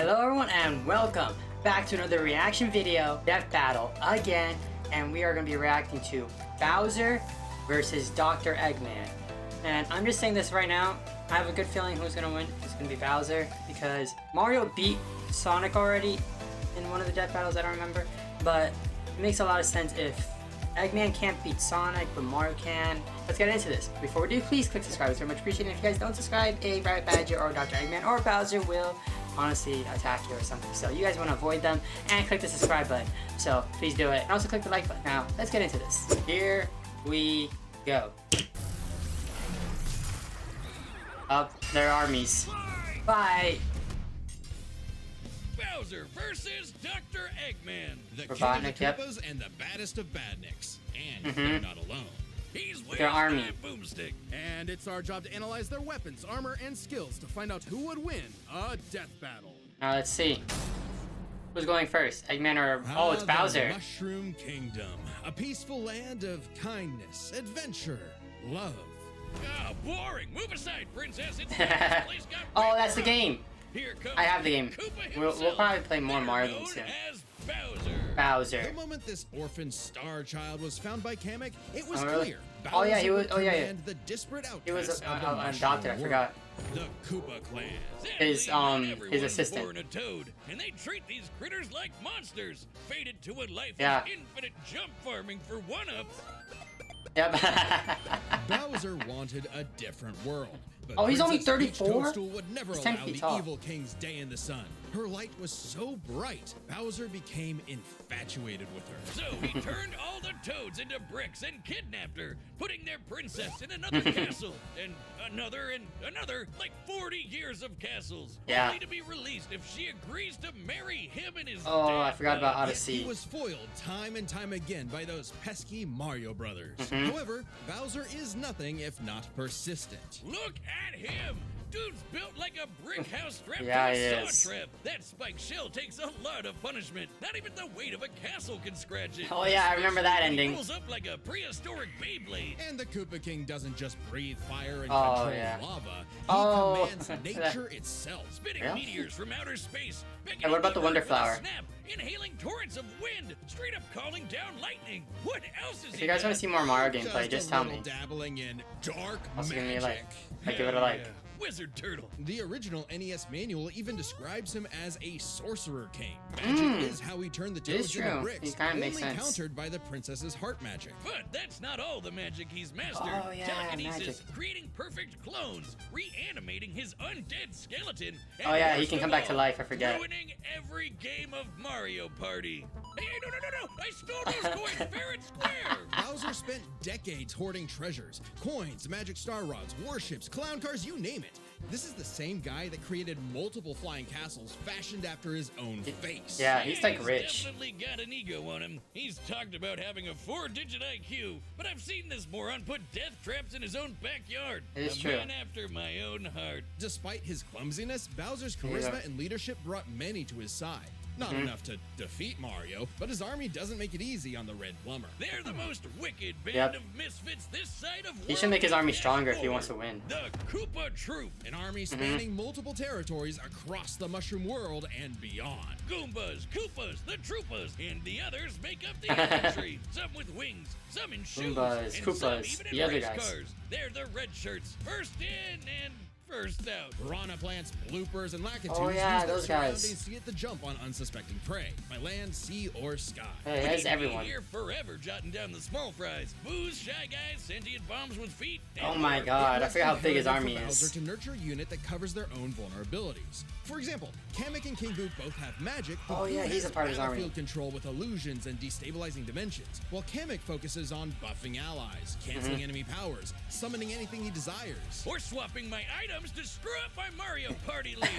Hello everyone and welcome back to another reaction video, Death Battle again, and we are going to be reacting to Bowser versus Dr. Eggman. And I'm just saying this right now, I have a good feeling who's going to win. It's going to be Bowser because Mario beat Sonic already in one of the Death Battles, I don't remember, but it makes a lot of sense if Eggman can't beat Sonic, but Mario can. Let's get into this. Before we do, please click subscribe. It's very much appreciated. If you guys don't subscribe, a Rabbit Badger or Dr. Eggman or Bowser will honestly attack you or something. So you guys want to avoid them and click the subscribe button. So please do it. And also click the like button. Now, let's get into this. Here we go. Up, their armies. Bye. Bowser versus Dr. Eggman, the Robotnik, king of the Koopas and the baddest of badniks. And they're not alone. He's with their army. Boomstick. And it's our job to analyze their weapons, armor, and skills to find out who would win a death battle. Now let's see. Who's going first? Eggman or... Oh, it's Bowser. The Mushroom Kingdom. A peaceful land of kindness, adventure, love. Ah, boring. Move aside, princess. It's place got Oh, that's the game. Here comes I have the game. We'll probably play more Mario known soon. as Bowser. Bowser. The moment this orphan star child was found by Kamek, it was Oh, really? clear. Oh, yeah, he Bowser was- would oh, yeah, yeah. command the disparate He was outcasts of the mushroom adopted, I world. forgot. The Koopa clans. His, Sadly, not his everyone's assistant. born a toad, and they treat these critters like monsters, fated to a life Yeah. of infinite jump farming for one-ups. Yep. Bowser wanted a different world. But Oh, he's only Princess Peach 34? Toadstool would never He's 10 allow feet the tall. evil king's day in the sun. Her light was so bright, Bowser became infatuated with her. So he turned all the toads into bricks and kidnapped her, putting their princess in another castle, and another, like 40 years of castles, Yeah. only to be released if she agrees to marry him and his Oh, dad. I forgot about Yet Odyssey. he was foiled time and time again by those pesky Mario brothers. Mm-hmm. However, Bowser is nothing if not persistent. Look at him! Dude's built like a brick house strapped Yeah, to he a is. saw trap. That spiked shell takes a lot of punishment. Not even the weight of a castle can scratch it. Oh, yeah, I remember that Especially when ending. He rolls up like a prehistoric Beyblade. And the Koopa King doesn't just breathe fire and Oh, control yeah. lava. He Oh. commands nature itself. Spitting Really? meteors from outer space. Hey, what about the Wonder Flower? Snap, inhaling torrents of wind, straight up calling down lightning. What else is If he you guys want got? to see more Mario gameplay, just a tell little me. dabbling in dark Also give me a magic. like. Give it a like. Wizard Turtle. The original NES manual even describes him as a sorcerer king. Magic is how he turned the It is toads into true. bricks, It kinda only makes sense. countered by the princess's heart magic. But that's not all the magic he's mastered. Oh, yeah, Telekinesis, magic. creating perfect clones, reanimating his undead skeleton. And Oh, yeah, he worst can of come back to all, life, I forget. Ruining every game of Mario Party. Hey, no! I stole those coins fair and square. Bowser spent decades hoarding treasures, coins, magic star rods, warships, clown cars, you name it. This is the same guy that created multiple flying castles fashioned after his own face. Yeah, he's like rich. Definitely got an ego on him. He's talked about having a 4-digit IQ, but I've seen this moron put death traps in his own backyard. It is a true. man after my own heart. Despite his clumsiness, Bowser's Yeah. charisma and leadership brought many to his side. Not enough to defeat Mario, but his army doesn't make it easy on the Red Plumber. They're the most wicked band Yep. of misfits this side of He should make his army stronger if he wants to win. The Koopa Troop. An army spanning multiple territories across the mushroom world and beyond. Goombas, Koopas, the Troopas, and the others make up the infantry. Some with wings, some in shoes, Goombas, and Koopas, some even in the other race guys. cars. They're the red shirts, first in and first out. Piranha plants, bloopers, and lackitudes Oh, yeah, use their those guys. surroundings to get the jump on unsuspecting prey, by land, sea, or sky. Hey, We that's could be everyone. here forever jotting down the small fries. Booze, shy guys, sentient bombs with feet. Oh and my more. god, I It's forgot how big his imperative army for Bowser is. to nurture a unit that covers their own vulnerabilities. For example, Kamek and King Boo both have magic, but Oh, yeah, Boo he's has a part of his army. battlefield control with illusions and destabilizing dimensions, while Kamek focuses on buffing allies, canceling Mm-hmm. enemy powers, summoning anything he desires. Or swapping my items to screw up my Mario Party lead.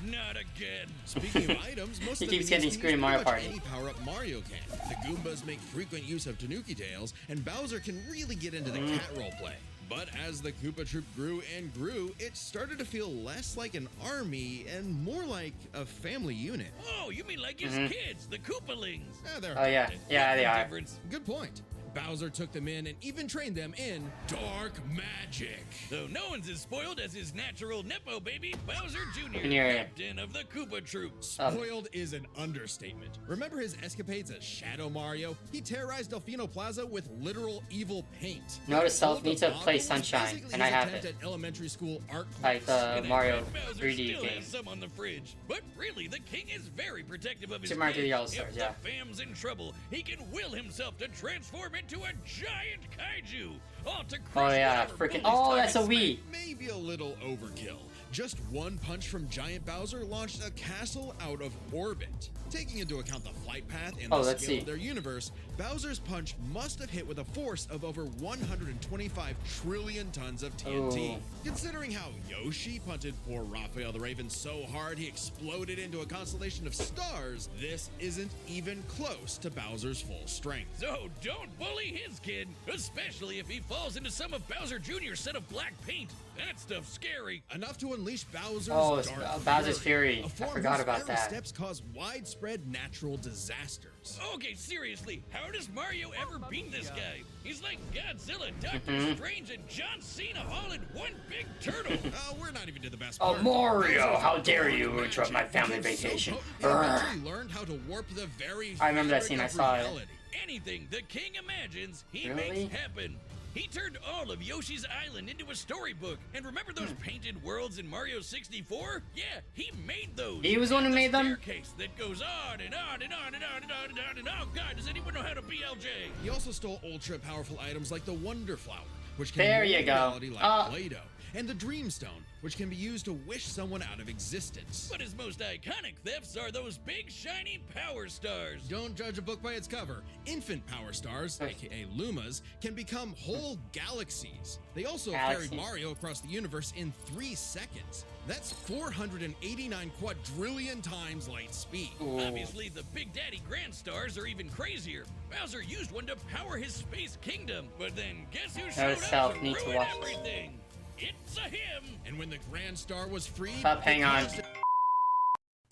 Not again. Speaking of items, most He of the keeps minions getting can screwed in use Mario pretty much Party. any power-up Mario can. The Goombas make frequent use of Tanuki tails, and Bowser can really get into the Mm-hmm. cat roleplay. But as the Koopa Troop grew and grew, it started to feel less like an army and more like a family unit. Oh, you mean like his kids, the Koopalings? They're Oh yeah, yeah they are. Difference. Good point. Bowser took them in and even trained them in dark magic. Though no one's as spoiled as his natural Nepo baby, Bowser Jr., Yeah. captain of the Koopa Troop. Spoiled is an understatement. Remember his escapades as Shadow Mario? He terrorized Delfino Plaza with literal evil paint. Notice self Old need to play Abominable was Sunshine, basically and I his have attempt it. at elementary school art Like class. the Mario Bowser 3D still game. has some on the fridge, but really, the king is very protective of his Super Mario 3D kids. All-Stars, If yeah. the fam's in trouble, he can will himself to transform into a giant kaiju. All to Oh crush yeah, whatever freaking. bullies Oh, that's a targets. Wii. Maybe a little overkill. Just one punch from Giant Bowser launched a castle out of orbit. Taking into account the flight path and Oh, the let's scale see. of their universe, Bowser's punch must have hit with a force of over 125 trillion tons of TNT. Ooh. Considering how Yoshi punted poor Raphael the Raven so hard he exploded into a constellation of stars, this isn't even close to Bowser's full strength. So don't bully his kid, especially if he falls into some of Bowser Jr.'s set of black paint. That stuff's scary. Enough to unleash Bowser's Oh, it's dark Bowser's Fury. a I form forgot whose about arrow that. steps cause widespread natural disasters. Okay, seriously, how does Mario ever beat this guy? He's like Godzilla, Doctor Mm-hmm. Strange, and John Cena all in one big turtle. We're not even to the best Oh, part. Mario, how dare Bowser's you magic interrupt my family became so vacation. potent he Urgh. eventually learned how to warp the very I remember that fabric scene, I of saw it. reality. Anything the king imagines, he Really? makes happen. He turned all of Yoshi's Island into a storybook. And remember those painted worlds in Mario 64? Yeah, he made those. He was the one who And the made them? Staircase that goes on and on and on and on and on and on and on. Oh God, does anyone know how to BLJ? He also stole ultra powerful items like the Wonder Flower, which can There mold you go. reality like Play-Doh, and the Dream Stone, which can be used to wish someone out of existence. But his most iconic thefts are those big shiny power stars. Don't judge a book by its cover. Infant power stars, aka Lumas, can become whole galaxies. They also Galaxies. carried Mario across the universe in 3 seconds. That's 489 quadrillion times light speed. Ooh. Obviously, the Big Daddy Grand Stars are even crazier. Bowser used one to power his space kingdom, but then guess who showed Notice up self to need to ruin watch this. everything? It's a him. And when the Grand Star was freed, Stop, hang it on. caused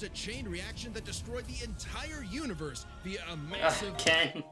a chain reaction that destroyed the entire universe via a massive Ken.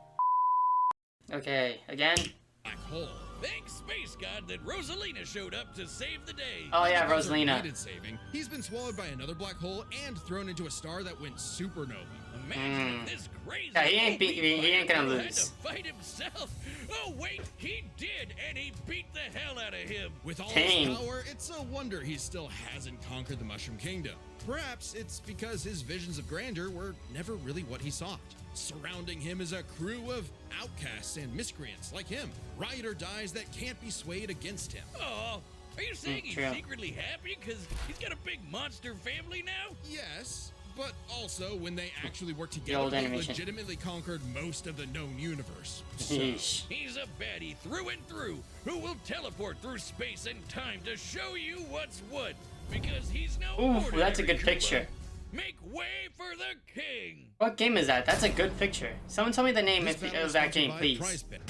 Okay, again. black hole. Thanks, Space God, that Rosalina showed up to save the day. Oh yeah, Bowser Rosalina. needed saving. He's been swallowed by another black hole and thrown into a star that went supernova. Imagine if this crazy Yeah, he ain't OP he ain't gonna fighter had lose. to fight himself. Oh wait, he did, and he beat the hell out of him. With all Dang. his power, it's a wonder he still hasn't conquered the Mushroom Kingdom. Perhaps it's because his visions of grandeur were never really what he sought. Surrounding him is a crew of outcasts and miscreants like him, ride or dies that can't be swayed against him. Oh, are you saying he's true. secretly happy because he's got a big monster family now? Yes, but also when they actually work The together, old they animation. legitimately conquered most of the known universe. So, Yeesh. He's a baddie through and through who will teleport through space and time to show you what's what. Because he's no Ooh, ordinary that's a good Koopa. picture. Make way for the king. What game is that? That's a good picture. Someone tell me the name this of battle is that sponsored game, by please. Prize Pit.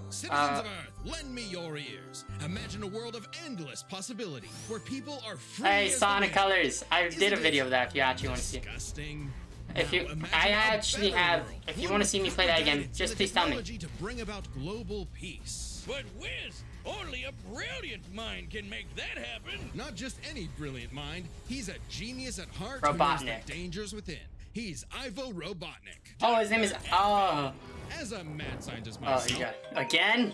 Citizens of Earth, lend me your ears. Imagine a world of endless possibility where people are free. Hey, as the Sonic wind. Colors. I Isn't did a it video of that if you actually want to see it. Disgusting. If Now you, imagine I a actually better have. world, If you one want to see me with play that the again, guidance just and the please tell me. technology to bring about global peace. But Wiz, only a brilliant mind can make that happen. Not just any brilliant mind, he's a genius at heart who knows Robotnik. the dangers within. He's Ivo Robotnik. Oh, his name is. Oh. As a mad scientist Oh, myself, you got it. Again?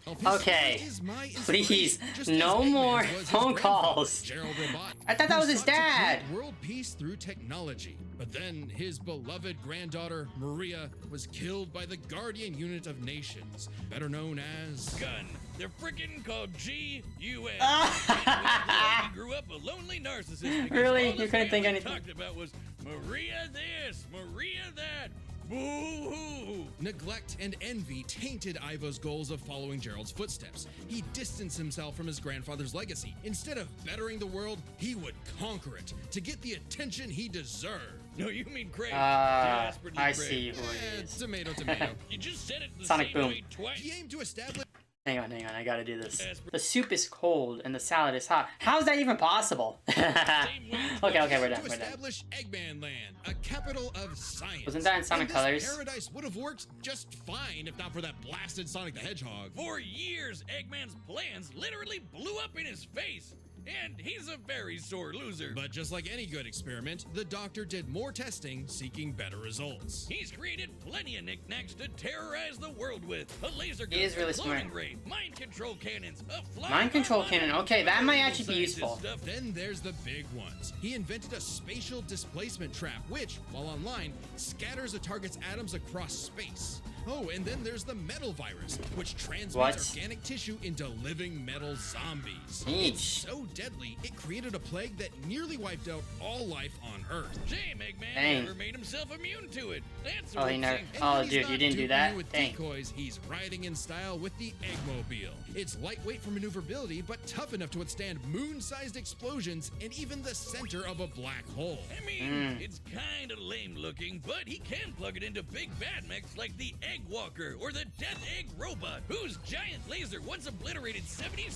his Okay. is my Please, inspiration, just no as Eggman more was his phone grandfather, calls. Gerald Robotnik, I thought that who was his sought to create dad. World peace through technology. But then his beloved granddaughter, Maria, was killed by the Guardian Unit of Nations, better known as... Gun. They're frickin' called G-U-N. He grew up a lonely narcissist. because Really? all You his couldn't think family anything? talked about was Maria this, Maria that. Boo-hoo. Neglect and envy tainted Ivo's goals of following Gerald's footsteps. He distanced himself from his grandfather's legacy. Instead of bettering the world, he would conquer it to get the attention he deserved. No, you mean Craig. Desperately I Craig. see who it is. Tomato, tomato. You just said it the Sonic same Boom. way twice. He aimed to establish Hang on, I gotta do this. The soup is cold and the salad is hot. How is that even possible? Okay, we're done. To establish Eggman Land, a capital of science. Wasn't that in Sonic and Colors? This paradise would have worked just fine if not for that blasted Sonic the Hedgehog. For years, Eggman's plans literally blew up in his face. And he's a very sore loser. But just like any good experiment, the doctor did more testing, seeking better results. He's created plenty of knickknacks to terrorize the world with. A laser gun, He is really a cloning smart. ray, mind control cannons, a flying Mind control robot, cannon. Okay, that might and actually be scientist useful. stuff. Then there's the big ones. He invented a spatial displacement trap, which, while online, scatters a target's atoms across space. Oh, and then there's the metal virus, which transmits organic tissue into living metal zombies. It's so deadly, it created a plague that nearly wiped out all life on Earth. Shame Eggman Dang. never made himself immune to it. That's Oh, he never. whoopsie. And Oh, when he's dude, not you didn't do duping that? you with Dang. decoys, he's riding in style with the Eggmobile. It's lightweight for maneuverability, but tough enough to withstand moon-sized explosions and even the center of a black hole. I mean, it's kind of lame looking, but he can plug it into big bad mechs like the Egg Walker or the Death Egg Robot, whose giant laser once obliterated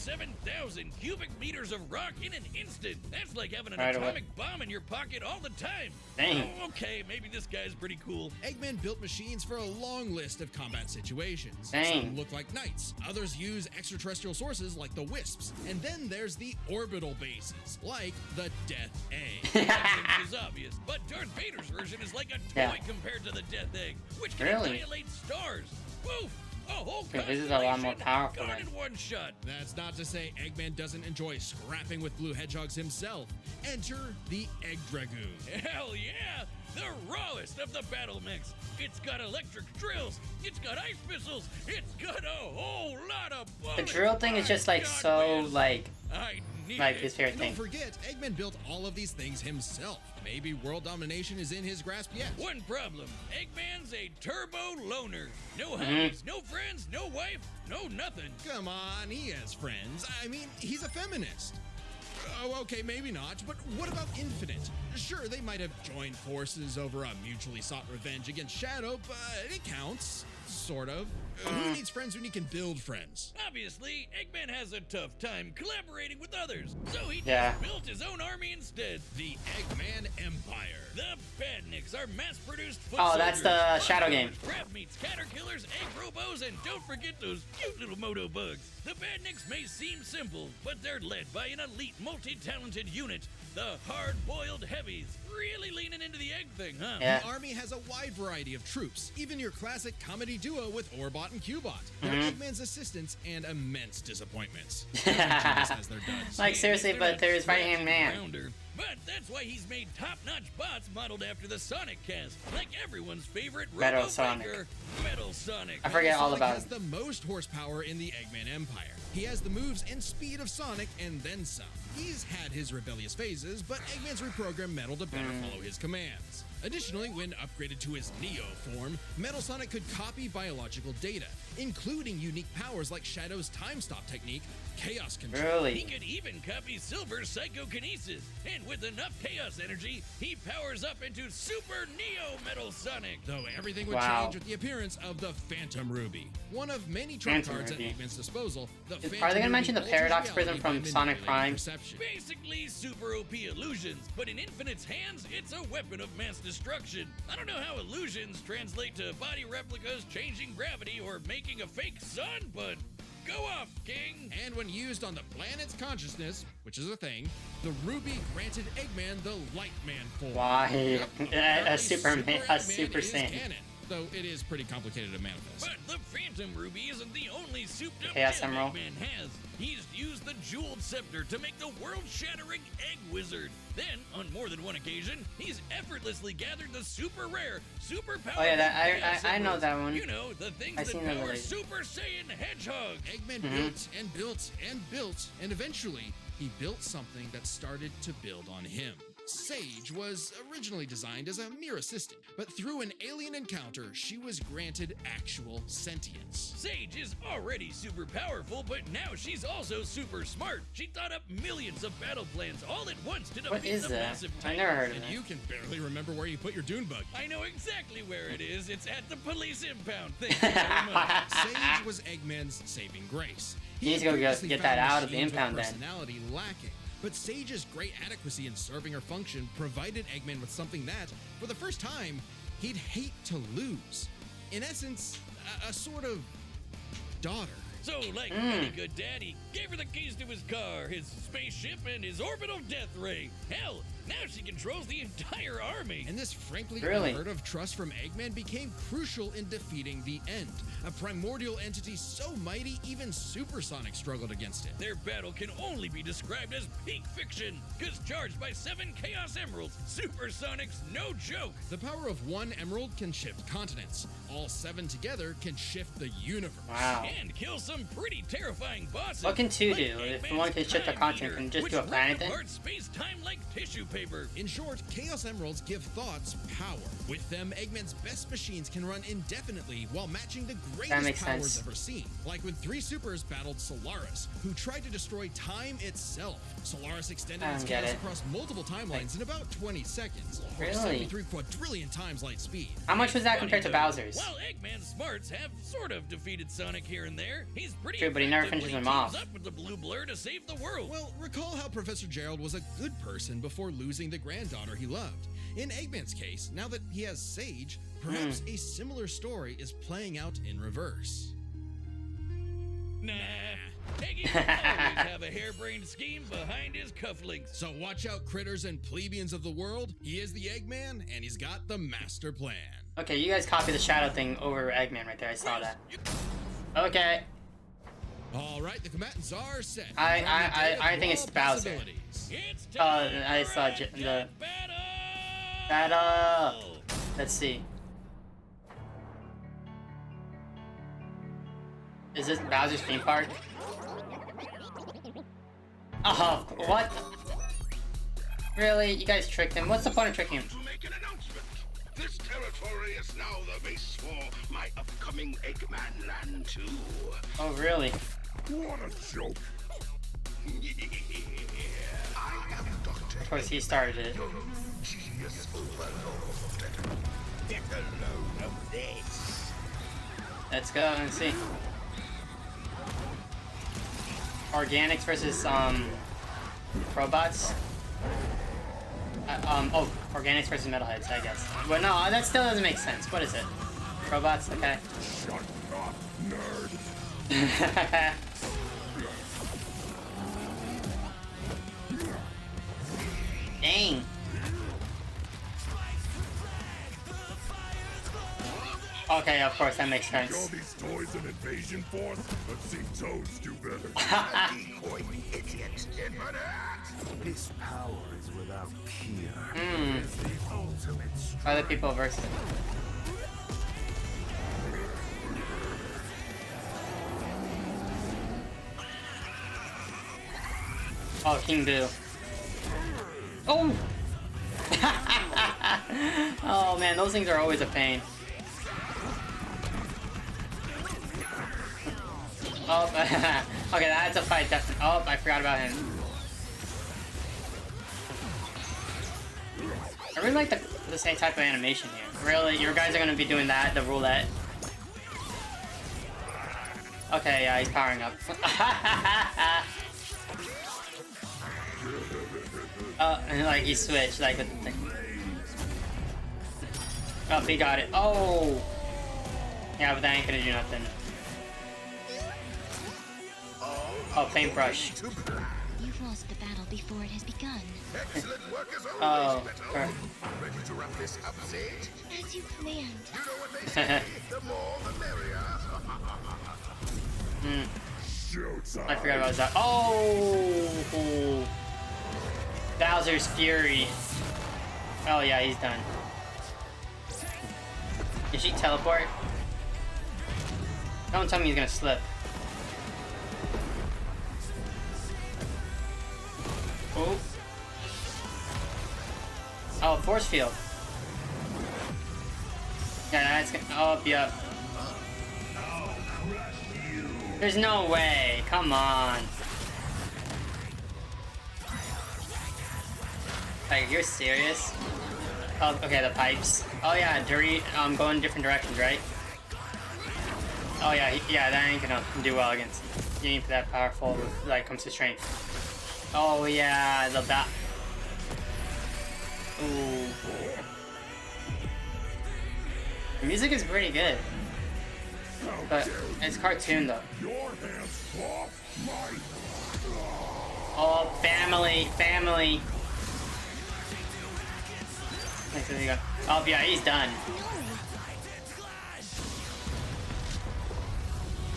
77,000 cubic meters of rock in an instant. That's like having an Right away. atomic bomb in your pocket all the time. Dang. Oh, okay, maybe this guy's pretty cool. Eggman built machines for a long list of combat situations. Dang. Some look like knights, others use extraterrestrial sources like the Wisps, and then there's the orbital bases, like the Death Egg. Which is obvious, but Darth Vader's version is like a toy Yeah. compared to the Death Egg, which can Really? annihilate stars. Woof! A whole Yeah, this is a lot more constellation powerful gone then. in one shot. That's not to say Eggman doesn't enjoy scrapping with blue hedgehogs himself. Enter the Egg Dragoon. Hell yeah! The rawest of the battle mechs. It's got electric drills. It's got ice missiles. It's got a whole lot of The bullets. drill thing is just like God so whiz. like I need his it. favorite And thing. don't forget, Eggman built all of these things himself. Maybe world domination is in his grasp yet. One problem. Eggman's a turbo loner. No Mm-hmm. hobbies, no friends, no wife, no nothing. Come on, he has friends. I mean, he's a feminist. Oh, okay, maybe not, but what about Infinite? Sure, they might have joined forces over a mutually sought revenge against Shadow, but it counts. Sort of. Who needs friends when you can build friends? Obviously, Eggman has a tough time collaborating with others, so he Yeah. just built his own army instead. The Eggman Empire. The Badniks are mass-produced foot Oh, that's the soldiers, Shadow bug game. hoppers, crab meats, caterpillars, egg robos, and don't forget those cute little moto bugs. The Badniks may seem simple, but they're led by an elite, multi-talented unit. The hard-boiled heavies. Really leaning into the egg thing, huh? Yeah. The army has a wide variety of troops, even your classic comedy duo with Orbot and Cubot. They're Mm-hmm. Eggman's assistants and immense disappointments. Every genius has their duds. Like seriously, They're but not there's right-hand man. rounder. But that's why he's made top-notch bots modeled after the Sonic cast, like everyone's favorite Metal Robo Sonic. Biker, Metal Sonic. I forget all Sonic about has it. the most horsepower in the Eggman Empire. He has the moves and speed of Sonic and then some. He's had his rebellious phases, but Eggman's reprogrammed Metal to better follow his commands. Additionally, when upgraded to his Neo form, Metal Sonic could copy biological data, including unique powers like Shadow's time stop technique, Chaos Control. He Really? could even copy Silver's psychokinesis, and with enough chaos energy, he powers up into Super Neo Metal Sonic. Though everything would Wow. change with the appearance of the Phantom Ruby. One of many trump Phantom cards at Ruby. Eggman's disposal, the Are Phantom they gonna Ruby mention the alters Paradox reality Prism from by Sonic manipulating Prime? perception. Basically, super OP illusions, but in Infinite's hands, it's a weapon of mass destruction. I don't know how illusions translate to body replicas, changing gravity, or making a fake sun, but go off, King! And when used on the planet's consciousness, which is a thing, the Ruby granted Eggman the Lightman form. Why? Yep, a apparently Superman, a Eggman Super is Saiyan. canon, though it is pretty complicated to manifest. But the Phantom Ruby isn't the only souped-up Chaos gem Emerald. Eggman has. He's used the Jeweled Scepter to make the world-shattering Egg Wizard. Then, on more than one occasion, he's effortlessly gathered the super rare, super powerful Oh yeah, Chaos I know Emeralds. that one. You know, the things I've that seen that power already. Super Saiyan Hedgehog. Eggman Mm-hmm. built and built and built, and eventually he built something that started to build on him. Sage was originally designed as a mere assistant, but through an alien encounter, she was granted actual sentience. Sage is already super powerful, but now she's also super smart. She thought up millions of battle plans all at once to What defeat is the that? massive I Titan. never heard of And that. you can barely remember where you put your dune bug. I know exactly where it is. It's at the police impound. Thank you very much. Sage was Eggman's saving grace. You need to had go previously get that found out of the machines with impound then. personality lacking, but Sage's great adequacy in serving her function provided Eggman with something that, for the first time, he'd hate to lose. In essence, a sort of daughter. So, like any good daddy, gave her the keys to his car, his spaceship, and his orbital death ray. Hell, now she controls the entire army. And this frankly Really? unheard of trust from Eggman became crucial in defeating the End, a primordial entity so mighty even Supersonic struggled against it. Their battle can only be described as peak fiction, because charged by 7 Chaos Emeralds, Supersonic's no joke. The power of one emerald can shift continents. All 7 together can shift the universe. Wow. And kill some pretty terrifying bosses. What can 2 like do? If Eggman's one can shift the Time continent, Eater, can it just which do a planet ripped then? apart space-time like tissue paper. In short, Chaos Emeralds give thoughts power. With them, Eggman's best machines can run indefinitely while matching the greatest makes powers sense. ever seen. Like when 3 supers battled Solaris, who tried to destroy time itself. Solaris extended I its don't get chaos it. across multiple timelines in about 20 seconds, or Really? 73 quadrillion times light speed. How much was that compared to Funny though, Bowser's? While Eggman's smarts have sort of defeated Sonic here and there, he's pretty True, but he never effective when finishes he them teams off. up with the Blue Blur to save the world. Well, recall how Professor Gerald was a good person before losing the granddaughter he loved. In Eggman's case, now that he has Sage, perhaps a similar story is playing out in reverse. Nah. Eggy will always have a harebrained scheme behind his cufflinks. So watch out, critters and plebeians of the world. He is the Eggman, and he's got the master plan. Okay, you guys copy the shadow thing over Eggman right there. I saw that. Okay. All right, the combatants are set. I think it's Bowser. It's I saw time for the Jet battle. battle. Let's see. Is this Bowser's theme park? Oh, what? Really? You guys tricked him? What's the point of tricking him? To make an announcement. This territory is now the base for my upcoming Eggman Land 2. Oh, really? What a joke. I am Dr. Of course, he started it. Genius Overlord. Get a load of this. Let's go and see. Organics versus robots. Oh, organics versus metalheads, I guess. Well, no, that still doesn't make sense. What is it? Robots, okay. Shut up, nerd. Dang. Okay, of course, that makes Call sense. these toys an invasion force? Let's see Toads do better. Decoy, idiot. His power is without peer. It is the ultimate strength. Other people versus. Oh, King Boo. Oh! Oh man, those things are always a pain. Oh, okay, that's a fight, definitely. Oh, I forgot about him. I really like the same type of animation here. Really, your guys are gonna be doing that, the roulette. Okay, yeah, he's powering up. And like he switched, like with the thing. Oh, he got it. Oh! Yeah, but that ain't gonna do nothing. Oh, paintbrush. You've lost the battle before it has begun. Excellent work as always, Oh, Beto. crap. Ready to wrap this up, Sage? As you planned. You know what they say, the more the merrier. Showtime. I forgot about that. Oh! Bowser's Fury. Oh yeah, he's done. Did she teleport? Don't tell me he's gonna slip. Oh. force field. Yeah, that's gonna. Oh, yeah. There's no way. Come on. Like, you're serious? Oh, okay, the pipes. Oh yeah, dirty. Going different directions, right? Oh yeah, yeah. That ain't gonna do well against. You ain't that powerful. Like, comes to strength. Oh yeah, the bat. Ooh. The music is pretty good, but it's cartoon though. Oh, family, family. There you go. Oh yeah, he's done.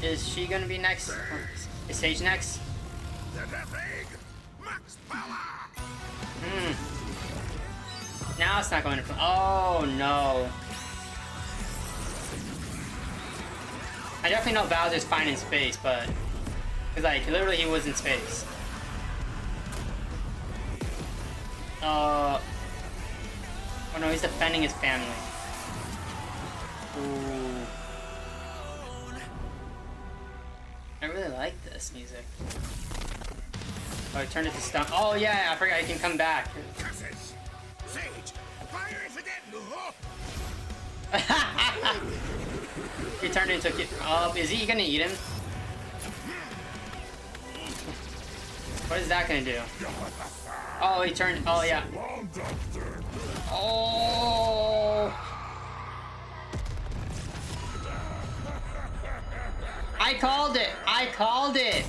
Is she gonna be next? Is Sage next? Now it's not going to. Oh no. I definitely know Bowser's fine in space, but because like literally he was in space. Oh no, he's defending his family. Ooh. I really like this music. Oh, I turned it to stun. Oh yeah, I forgot he can come back. Sage, fire it again. He turned into a kid. Oh, is he gonna eat him? What is that gonna do? Oh, he turned. Oh yeah. Oh. I called it. I called it.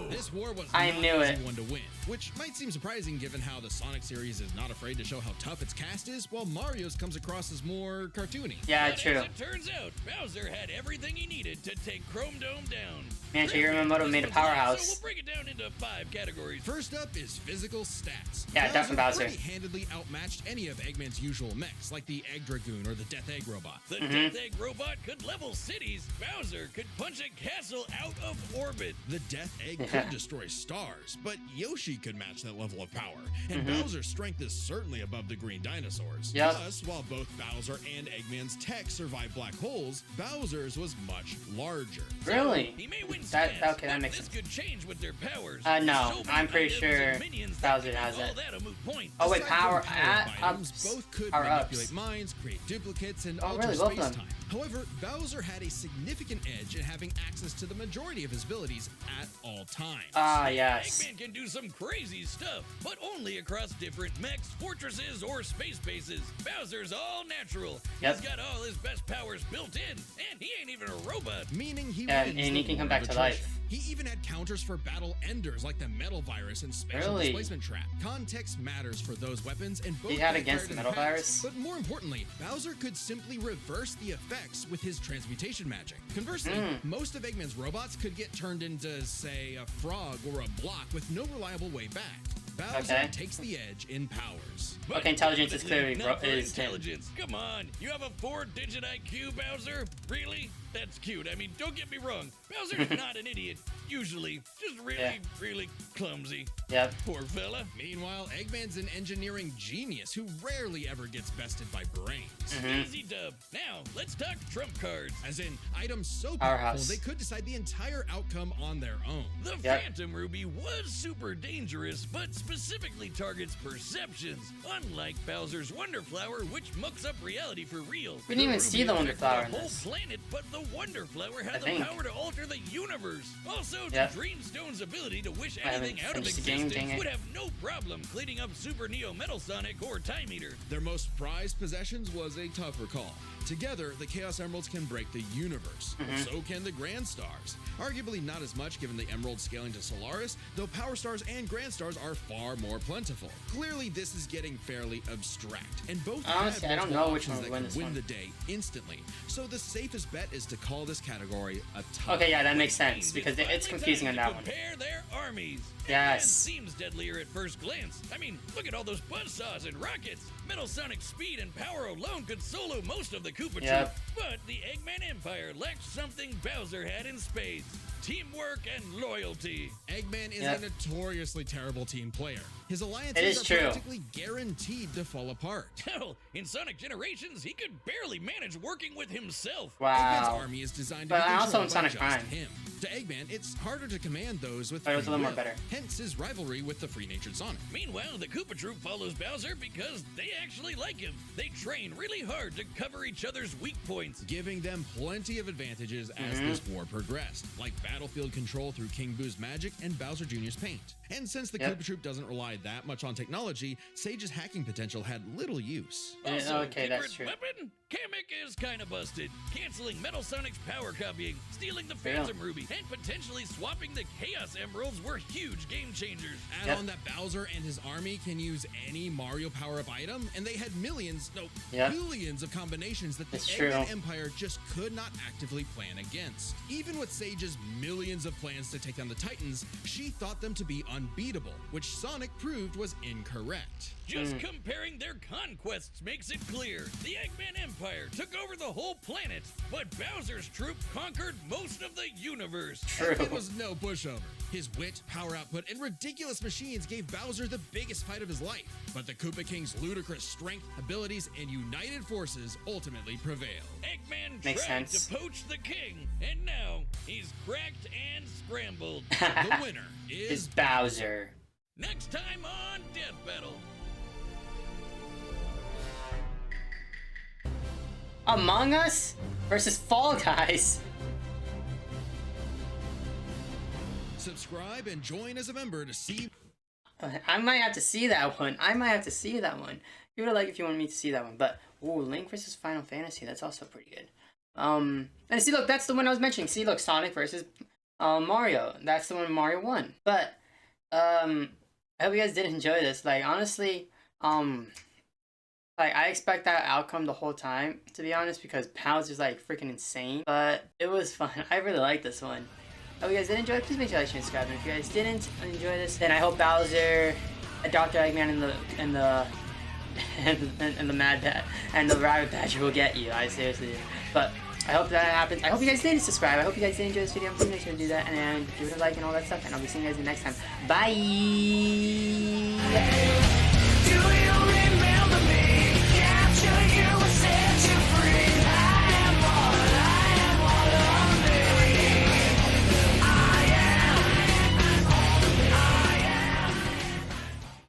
This war was I not knew an it. easy one to win, which might seem surprising given how the Sonic series is not afraid to show how tough its cast is, while Mario's comes across as more cartoony. Yeah, But true. as it turns out, Bowser had everything he needed to take Chrome Dome down. Man, Shigeru Miyamoto made a So powerhouse. we'll break it down into 5 categories. First up is physical stats. Yeah, definitely Bowser. Pretty handedly outmatched any of Eggman's usual mechs, like the Egg Dragoon or the Death Egg Robot. The Death Egg Robot could level cities. Bowser could punch a castle out of orbit. The Death Egg Yeah. could destroy stars, but Yoshi could match that level of power, and Bowser's strength is certainly above the green dinosaurs. Yep. Plus, while both Bowser and Eggman's tech survived black holes, Bowser's was much larger. Really? He may win That- stats, okay, that but makes this sense. could change with their powers. No, So many I'm pretty items sure and minions Bowser that has make it. all that a moot point. Oh wait, Aside power from power-up items, ups. both could Power manipulate ups. minds, create duplicates, and Oh, alter really? Both of them. space-time. However, Bowser had a significant edge in having access to the majority of his abilities at all times. Ah, yes. Eggman can do some crazy stuff, but only across different mechs, fortresses, or space bases. Bowser's all natural. Yep. He's got all his best powers built in, and he ain't even a robot. Meaning he Yeah, wins and the he can come war back of to life. attrition. He even had counters for battle enders like the metal virus and spatial Really? displacement trap. Context matters for those weapons, and both He had backfired against the in metal past. virus? But more importantly, Bowser could simply reverse the effects with his transmutation magic. Conversely, most of Eggman's robots could get turned into, say, a frog or a block with no reliable way back. Bowser Okay. takes the edge in powers. But Okay, intelligence is definitely clearly not for is him. intelligence. Come on, you have a 4-digit IQ, Bowser? Really? That's cute. I mean, don't get me wrong. Bowser's not an idiot. Usually, just really, Yeah. really clumsy. Yep. Poor fella. Meanwhile, Eggman's an engineering genius who rarely ever gets bested by brains. Easy dub. Now, let's talk trump cards. As in, items so Powerhouse. powerful they could decide the entire outcome on their own. The Yep. Phantom Ruby was super dangerous, but specifically targets perceptions, unlike Bowser's Wonder Flower, which mucks up reality for real. We didn't even see the Wonder affected Flower the in whole this. planet, but the Wonder Flower I had the think. power to alter the universe. Also, Yep. Dreamstone's ability to wish I haven't anything out of finished the game, existence dang it. would have no problem cleaning up Super Neo Metal Sonic or Time Eater. Their most prized possessions was a tougher call. Together, the Chaos Emeralds can break the universe. So can the Grand Stars. Arguably not as much given the Emerald scaling to Solaris, though Power Stars and Grand Stars are far more plentiful. Clearly, this is getting fairly abstract, and both Honestly, have I don't multiple know which options one would that win can this win one. the day instantly. So the safest bet is to call this category a tie. Okay, yeah, that makes sense Means because it's finally confusing on time that to one. Prepare their armies. Yes. Eggman seems deadlier at first glance. I mean, look at all those buzzsaws and rockets. Metal Sonic speed and power alone could solo most of the Koopa Yep. Troop. But the Eggman Empire lacked something Bowser had in spades: teamwork and loyalty. Eggman is Yep. a notoriously terrible team player. His It alliances is are true. practically guaranteed to fall apart. Hell, in Sonic Generations, he could barely manage working with himself. Eggman's Wow. army is designed to But be also controlled in by Sonic just Prime. him. To Eggman, it's harder to command those with But it was a free little more will, better. hence his rivalry with the free-natured Sonic. Meanwhile, the Koopa Troop follows Bowser because they actually like him. They train really hard to cover each other's weak points. Giving them plenty of advantages as Mm-hmm. this war progressed, like battlefield control through King Boo's magic and Bowser Jr.'s paint. And since the Yep. Koopa Troop doesn't rely that much on technology, Sage's hacking potential had little use. Yeah, Also, okay, that's secret true. weapon? Kamek is kinda busted, canceling Metal Sonic's power copying, stealing the Phantom Ruby, and potentially swapping the Chaos Emeralds were huge game changers. Add Yep. on that Bowser and his army can use any Mario power-up item, and they had Yep. billions of combinations that the It's Eggman true. Empire just could not actively plan against. Even with Sage's millions of plans to take down the Titans, she thought them to be unbeatable, which Sonic proved was incorrect. Just comparing their conquests makes it clear. The Eggman Empire took over the whole planet, but Bowser's troop conquered most of the universe. True. Eggman was no pushover. His wit, power output, and ridiculous machines gave Bowser the biggest fight of his life. But the Koopa King's ludicrous strength, abilities, and united forces ultimately prevailed. Eggman Makes tried sense. to poach the king, and now he's cracked and scrambled. The winner Is is Bowser. Next time on Death Battle. Among Us versus Fall Guys. Subscribe and join as a member to see. I might have to see that one. Give it a like if you want me to see that one. But ooh, Link versus Final Fantasy. That's also pretty good. And see, look, that's the one I was mentioning. See, look, Sonic versus Mario. That's the one Mario won. But I hope you guys did enjoy this. Like honestly, like I expect that outcome the whole time, to be honest, because Bowser's like freaking insane. But it was fun. I really like this one. Hope you guys did enjoy it. Please make sure to like, share, and subscribe. And if you guys didn't enjoy this, then I hope Bowser, Dr. Eggman, and the Mad Bat and the Rabbit Badger will get you. I seriously do. But I hope that happens. I hope you guys did subscribe. I hope you guys did enjoy this video. Please make sure to do that and give it a like and all that stuff. And I'll be seeing you guys next time. Bye.